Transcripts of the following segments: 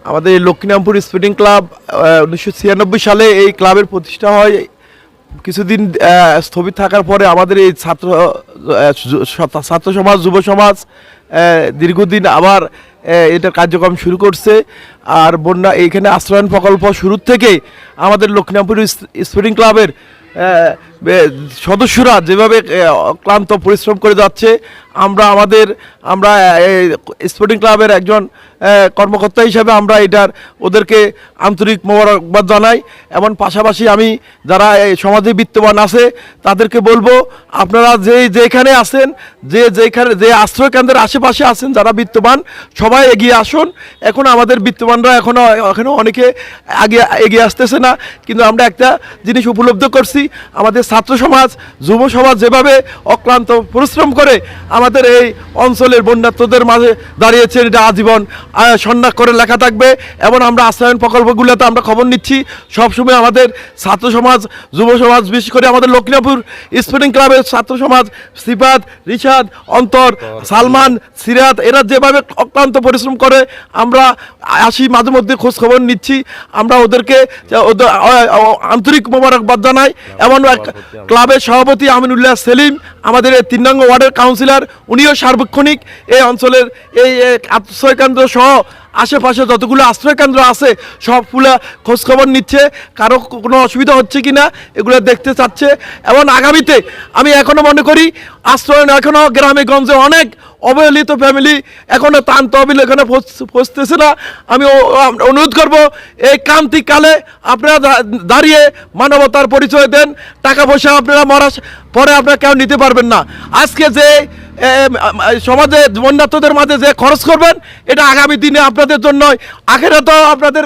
আমাদের লক্ষ্মীনামপুর sporting club 1996 সালে এই ক্লাবের প্রতিষ্ঠা হয়। কিছুদিন স্থগিত থাকার পরে আমাদের এই ছাত্র সমাজ, যুব সমাজ দীর্ঘদিন আবার এটার কার্যক্রম শুরু করছে। আর বন্যা এইখানে আশ্রয়ণ প্রকল্প শুরুর থেকে আমাদের লক্ষ্মীনামপুর স্পোর্টিং ক্লাবের সদস্যরা যেভাবে ক্লান্ত পরিশ্রম করে যাচ্ছে, আমরা স্পোর্টিং ক্লাবের একজন কর্মকর্তা হিসাবে আমরা ওদেরকে আন্তরিক মোবারকবাদ জানাই। এবং পাশাপাশি আমি যারা সমাজে বিত্তবান আছে তাদেরকে বলবো, আপনারা যেখানে আছেন, যে আশ্রয় কেন্দ্রের আশেপাশে আছেন, যারা বিত্তবান সবাই এগিয়ে আসুন। এখন আমাদের বিত্তবানরা এখনো অনেকে এগিয়ে আসতেছে না, কিন্তু আমরা একটা জিনিস উপলব্ধি করছি, আমাদের ছাত্র সমাজ, যুব সমাজ যেভাবে অক্লান্ত পরিশ্রম করে আমাদের এই অঞ্চলের বন্যার্তদের মাঝে দাঁড়িয়েছে, এটা আজীবন সন্ধান করে লেখা থাকবে। এবং আমরা আশ্রয়ণ প্রকল্পগুলোতে আমরা খবর নিচ্ছি সবসময় আমাদের ছাত্র সমাজ, যুব সমাজ, বিশেষ করে আমাদের লক্ষ্মীনামপুর স্পোর্টিং ক্লাবের ছাত্র সমাজ, সিফাত, রিশাদ, অন্তর, সালমান, সিরাত, এরা যেভাবে অক্লান্ত পরিশ্রম করে আমরা আসি, মাঝে মধ্যে খোঁজ খবর নিচ্ছি। আমরা ওদেরকে আন্তরিক মোবারকবাদ জানাই। এবং ক্লাবের সভাপতি আমিনুল্লাহ সেলিম, আমাদের এই 3 নং ওয়ার্ডের কাউন্সিলর, উনিও সার্বক্ষণিক এই অঞ্চলের এই আশ্রয়কেন্দ্র সহ আশেপাশে যতগুলো আশ্রয়কেন্দ্র আছে সবগুলো খোঁজখবর নিচ্ছে, কারো কোনো অসুবিধা হচ্ছে কি না এগুলো দেখতে চাচ্ছে। এবং আগামীতে আমি এখনও মনে করি আশ্রয় এখনও গ্রামে গঞ্জে অনেক অবহেলিত ফ্যামিলি এখনও ত্রাণ তহবিল এখানে পৌঁছতেছে না। আমি অনুরোধ করব, এই ক্রান্তিকালে আপনারা দাঁড়িয়ে মানবতার পরিচয় দেন। টাকা পয়সা আপনারা মরার পরে আপনারা কেউ নিতে পারবেন না। আজকে যে সমাজে বন্যার্তদের মাঝে যে খরচ করবেন, এটা আগামী দিনে আপনাদের জন্য আখেরাতেও আপনাদের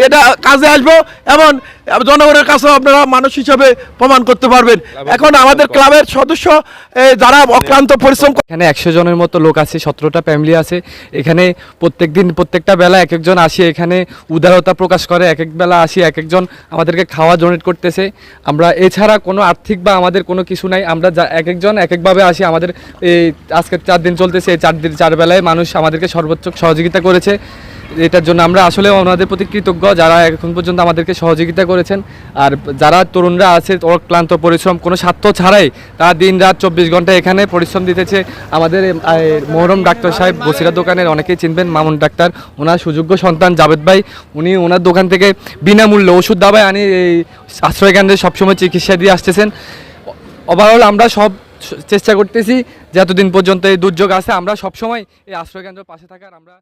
এটা কাজে আসবে এবং জনগণের কাছে আপনারা মানুষ হিসাবে প্রমাণ করতে পারবেন। এখন আমাদের ক্লাবের সদস্য যারা অক্লান্ত পরিশ্রম, এখানে 100 জনের মতো লোক আছে, 17টা ফ্যামিলি আছে। এখানে প্রত্যেকদিন প্রত্যেকটা বেলা এক একজন আসি, এখানে উদারতা প্রকাশ করে, এক এক বেলা আসি, এক একজন আমাদেরকে খাওয়া ডোনেট করতেছে। আমরা এছাড়া কোনো আর্থিক বা আমাদের কোনো কিছু নাই, আমরা এক একজন এক একভাবে আসি। আমাদের এই আজকে 4 দিন চলতেছে, এই 4 বেলায় মানুষ আমাদেরকে সর্বোচ্চ সহযোগিতা করেছে। এটার জন্য আমরা আসলে ওনাদের প্রতি কৃতজ্ঞ, যারা এখন পর্যন্ত আমাদেরকে সহযোগিতা করেছেন। আর যারা তরুণরা আছে অক্লান্ত পরিশ্রম, কোনো স্বার্থ ছাড়াই তারা দিন রাত 24 ঘন্টা এখানে পরিশ্রম দিতেছে। আমাদের মোহরম ডাক্তার সাহেব বসিরা দোকানের অনেকেই চিনবেন, মামুন ডাক্তার, ওনার সুযোগ্য সন্তান জাবেদ ভাই, উনি ওনার দোকান থেকে বিনামূল্যে ওষুধ দাবাই আনি এই আশ্রয়কেন্দ্রে সবসময় চিকিৎসা দিয়ে আসতেছেন। ওভারঅল আমরা সব চেষ্টা করতেছি যে এতদিন পর্যন্ত এই দুর্যোগ আছে আমরা সবসময় এই আশ্রয়কেন্দ্রের পাশে থাকার। আমরা